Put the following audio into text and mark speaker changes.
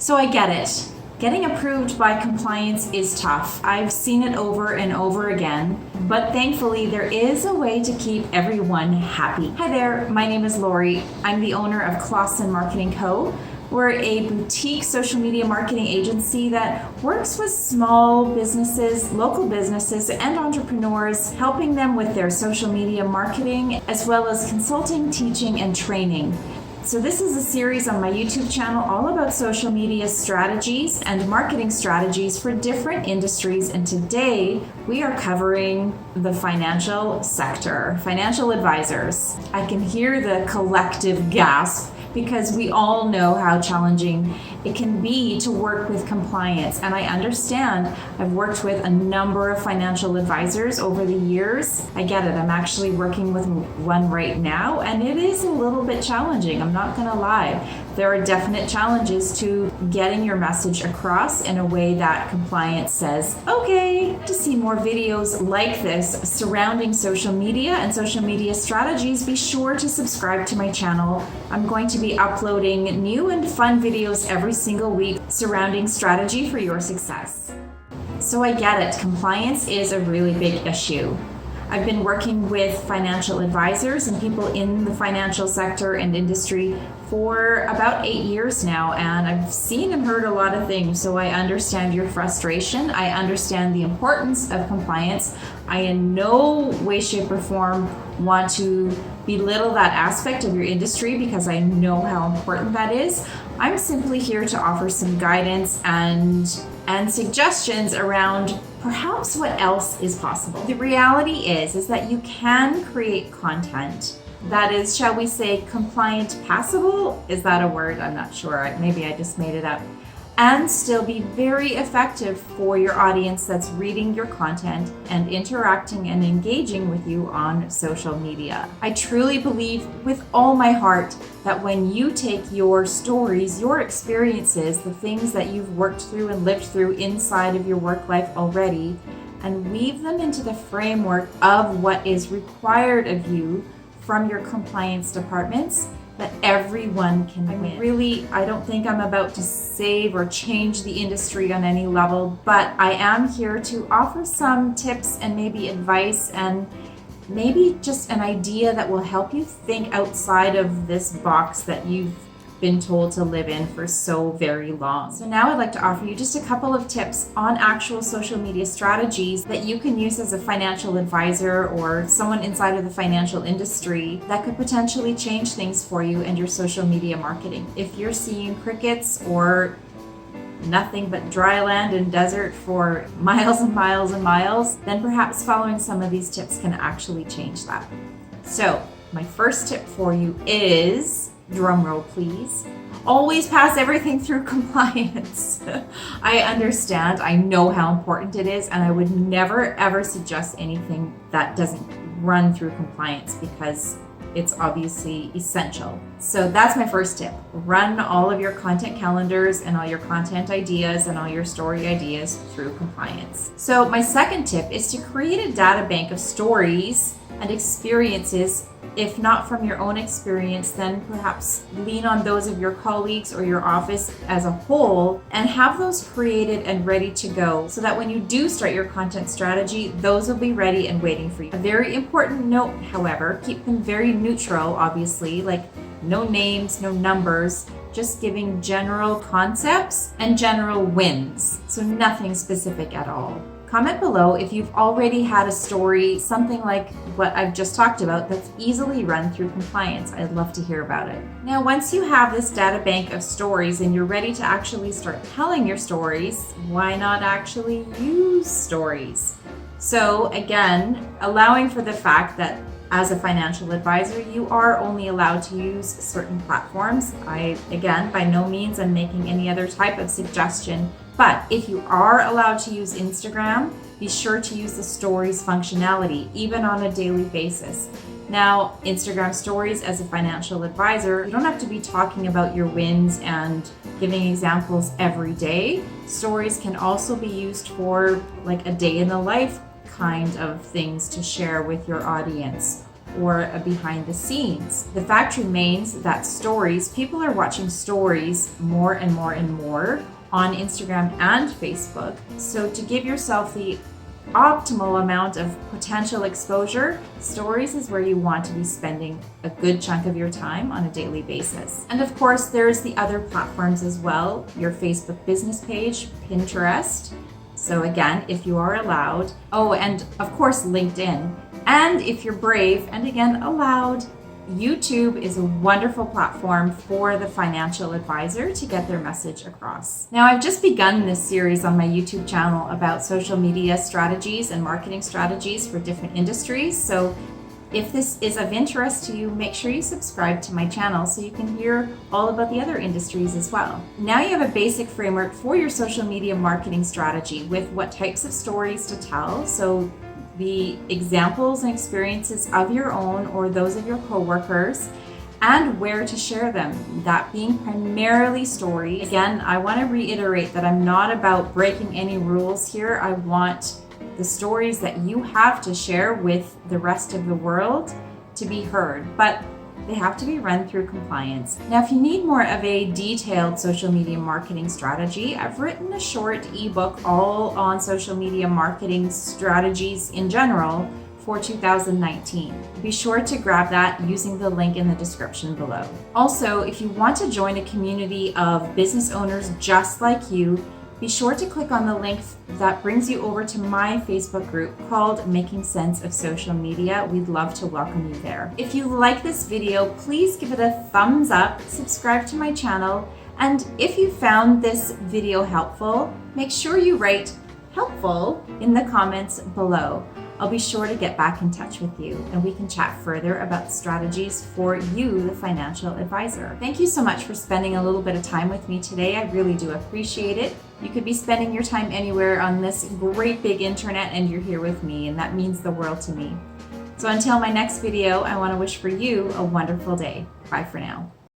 Speaker 1: So I get it. Getting approved by compliance is tough. I've seen it over and over again, but thankfully there is a way to keep everyone happy. Hi there, my name is Lori. I'm the owner of Clausen Marketing Co. We're a boutique social media marketing agency that works with small businesses, local businesses, and entrepreneurs, helping them with their social media marketing, as well as consulting, teaching, and training. So this is a series on my YouTube channel all about social media strategies and marketing strategies for different industries. And today we are covering the financial sector, financial advisors. I can hear the collective gasp because we all know how challenging it can be to work with compliance. And I understand. I've worked with a number of financial advisors over the years. I get it. I'm actually working with one right now, and it is a little bit challenging. I'm not gonna lie. There are definite challenges to getting your message across in a way that compliance says, okay. To see more videos like this surrounding social media and social media strategies, be sure to subscribe to my channel. I'm going to be uploading new and fun videos every single week surrounding strategy for your success. So I get it, compliance is a really big issue. I've been working with financial advisors and people in the financial sector and industry for about 8 years now, and I've seen and heard a lot of things, so I understand your frustration. I understand the importance of compliance. I in no way, shape, or form want to belittle that aspect of your industry because I know how important that is. I'm simply here to offer some guidance and suggestions around perhaps what else is possible. The reality is that you can create content that is, shall we say, compliant passable? Is that a word? I'm not sure. Maybe I just made it up. And still be very effective for your audience that's reading your content and interacting and engaging with you on social media. I truly believe with all my heart that when you take your stories, your experiences, the things that you've worked through and lived through inside of your work life already, and weave them into the framework of what is required of you from your compliance departments, that everyone can win. Really, I don't think I'm about to save or change the industry on any level, but I am here to offer some tips and maybe advice and maybe just an idea that will help you think outside of this box that you've been told to live in for so very long. So now I'd like to offer you just a couple of tips on actual social media strategies that you can use as a financial advisor or someone inside of the financial industry that could potentially change things for you and your social media marketing. If you're seeing crickets or nothing but dry land and desert for miles and miles and miles, then perhaps following some of these tips can actually change that. So my first tip for you is, drum roll please, always pass everything through compliance. I understand, I know how important it is, and I would never ever suggest anything that doesn't run through compliance because it's obviously essential. So that's my first tip. Run all of your content calendars and all your content ideas and all your story ideas through compliance. So my second tip is to create a data bank of stories and experiences. If not from your own experience, then perhaps lean on those of your colleagues or your office as a whole and have those created and ready to go so that when you do start your content strategy, those will be ready and waiting for you. A very important note, however, keep them very neutral, obviously, like no names, no numbers, just giving general concepts and general wins. So nothing specific at all. Comment below if you've already had a story, something like what I've just talked about, that's easily run through compliance. I'd love to hear about it. Now, once you have this data bank of stories and you're ready to actually start telling your stories, why not actually use stories? So again, allowing for the fact that as a financial advisor, you are only allowed to use certain platforms. Again, by no means I'm making any other type of suggestion. But if you are allowed to use Instagram, be sure to use the stories functionality, even on a daily basis. Now, Instagram stories as a financial advisor, you don't have to be talking about your wins and giving examples every day. Stories can also be used for like a day in the life kind of things to share with your audience. or a behind the scenes. The fact remains that people are watching stories more and more and more on Instagram and Facebook. So to give yourself the optimal amount of potential exposure, stories is where you want to be spending a good chunk of your time on a daily basis. And of course, there's the other platforms as well, your Facebook business page, Pinterest. So again, if you are allowed, and of course, LinkedIn. And if you're brave, and again, allowed, YouTube is a wonderful platform for the financial advisor to get their message across. Now, I've just begun this series on my YouTube channel about social media strategies and marketing strategies for different industries. So if this is of interest to you, make sure you subscribe to my channel so you can hear all about the other industries as well. Now you have a basic framework for your social media marketing strategy with what types of stories to tell. So the examples and experiences of your own or those of your coworkers, and where to share them, that being primarily stories. Again, I want to reiterate that I'm not about breaking any rules here. I want the stories that you have to share with the rest of the world to be heard, but they have to be run through compliance. Now, if you need more of a detailed social media marketing strategy, I've written a short ebook all on social media marketing strategies in general for 2019. Be sure to grab that using the link in the description below. Also, if you want to join a community of business owners just like you, be sure to click on the link that brings you over to my Facebook group called Making Sense of Social Media. We'd love to welcome you there. If you like this video, please give it a thumbs up, subscribe to my channel, and if you found this video helpful, make sure you write helpful in the comments below. I'll be sure to get back in touch with you and we can chat further about strategies for you, the financial advisor. Thank you so much for spending a little bit of time with me today. I really do appreciate it. You could be spending your time anywhere on this great big internet and you're here with me, and that means the world to me. So until my next video, I want to wish for you a wonderful day. Bye for now.